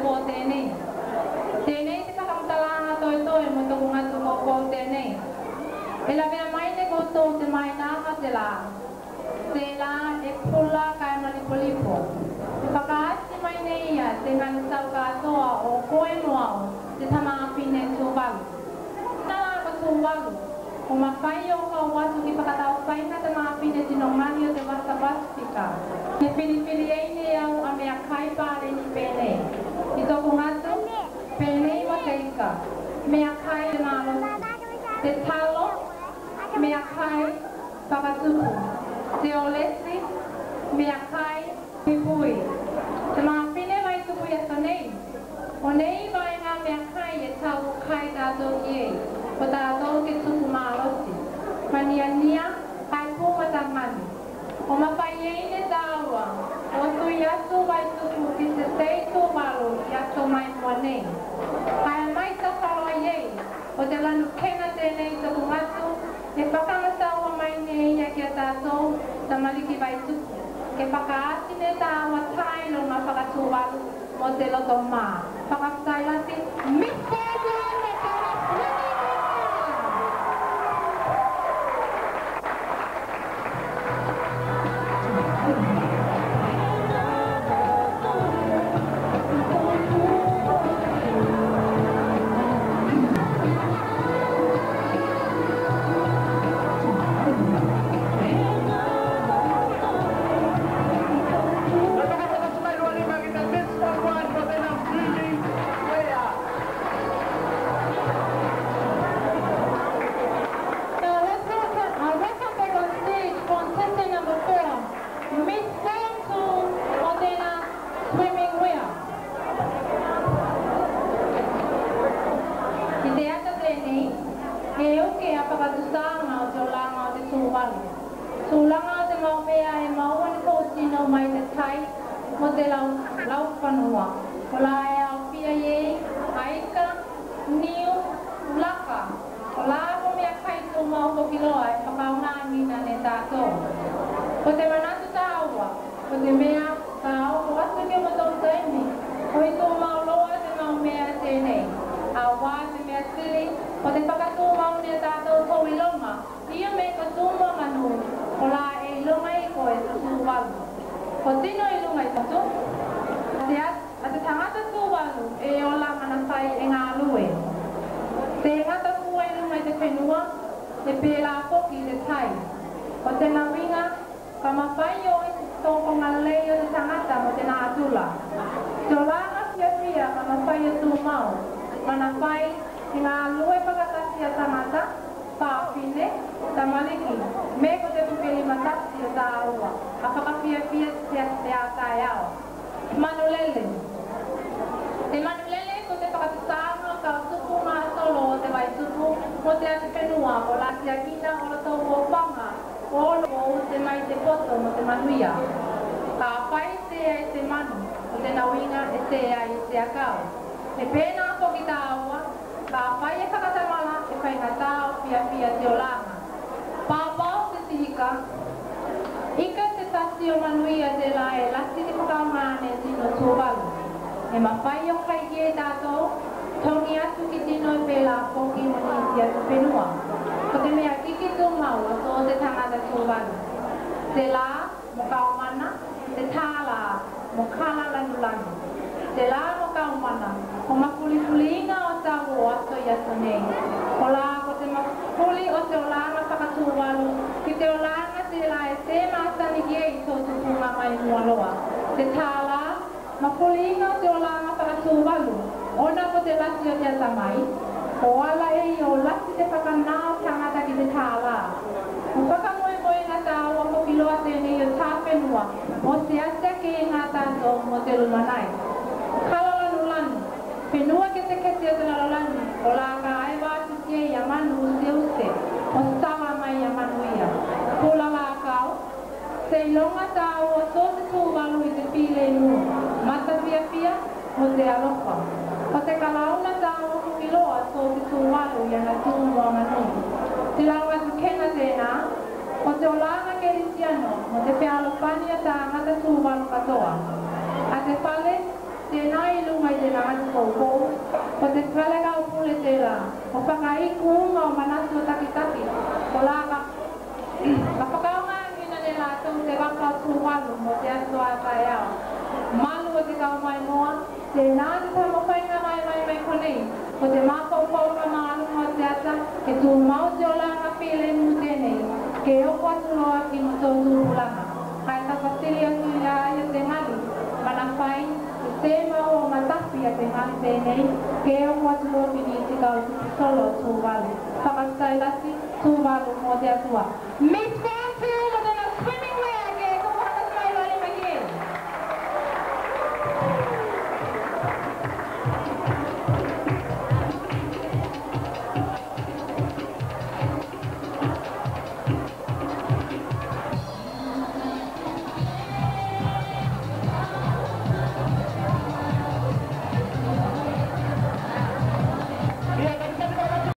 ko tēnei. Tēnei te whakamutalanga toi mo tōku ngatu ko tēnei. E la mea mai ne koto te mai nāka te la. Te la e pula kai manipolipo. Te whakaati mai nei ia te ngana tau katoa o koe noao te tamāpine tūwalu. Nā ka tūwalu. Ko mawhai o kau watu ki whakatau whaina te māpine tino ngani o te wasa Pasifika. He whiriwhiri eine au a mea kai pāre ni pēnei. I tōku ngatu, pēnei mo te ika. Mea kai te mālo. Te talo, mea kai whakatupu. Te olesi, mea kai te hui. Te māpine mai tupu i ato nei. O nei vai ngā mea kai e tau kai tātou ki ei. Ko tātou ke tupu māroti. Mania nia, kai pūmata mani. O mawhai ei ne tāua. O tui atu vai tupu ki te teitu walo i ato mai mua nei. Kai mai ta wharoa ei. O te lanu kena tēnei tupu ngatu. E whakamataua mai nei ia ki a tātou ta maliki vai tupu. Ke whakaati ne tāua taino ngā whakatu walu mo te loto mā. Whakatai lati, Mr. tēnā I lunga I tēnā atu koukou. O te whalega o pule tērā. O whakaiku unga o manatu o takitaki. O laka. Ka whakaunga ngina ne lātou te waka tūwalu mo te atu a kai au. Malu o te kau mai moa. Tēnā te tamawhainga mai konei. O te māpaupaunga maalunga o te ata. E tū mau te o langa pile mu tēnei. Ke oko atu loa ki mo tō tūrulanga. Kai tapatiri atu ia ia te ngani. Mana whai, te tēma o matapi a te ngani tēnei. Ke oko atu loa ki ni te kau solo tūwalu. Whakastai lati tūwalu mo te atua. Miss Fairfield in a swimming way.